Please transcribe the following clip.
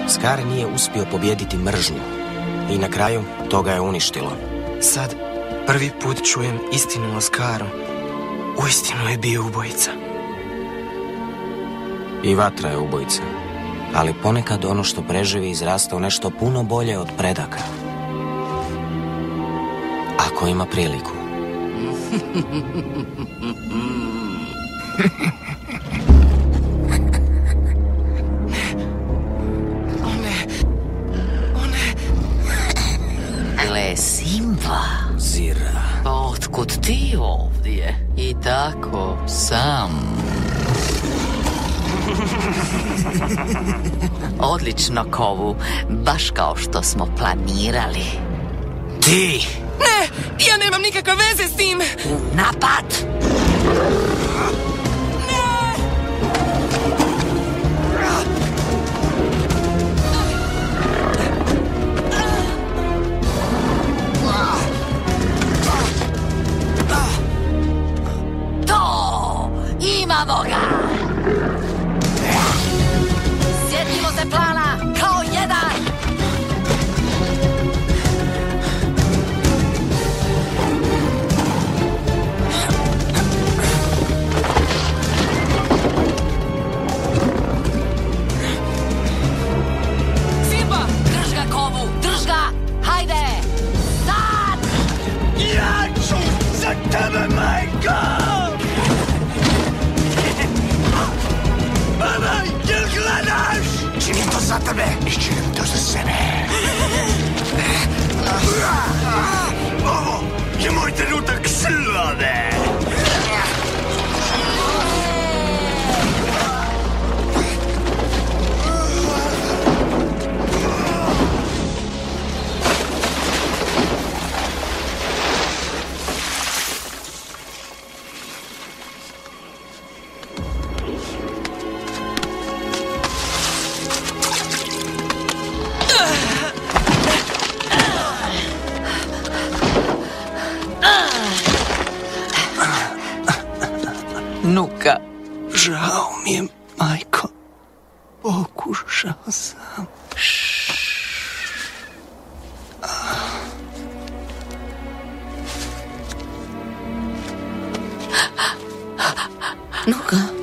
Scar nije uspio pobijediti mržnju i na kraju to ga je uništilo. Sad prvi put čujem istinu o Scaru. Uistinu je bio ubojica. I vatra je ubojica. Ali ponekad ono što preživi izrasta u nešto puno bolje od predaka. Ako ima priliku. Gle, Simba. Zira. Pa otkud ti ovdje? I tako, sam. Odlično, Kovu. Baš kao što smo planirali. Ti! Ne, ja nemam nikakve veze s tim. Napad! To! Imamo ga! Sjetimo se plana kao jedan! Simba! Drž ga, Kovu! Drž ga! Hajde! Sad! Ja ću za tebe, majko! Mama, jel gledaš? Činim to za tebe i činim to za sebe. Ovo je moj trenutak slave. Nuka. Žao mi je, majko. Pokušao sam. Nuka.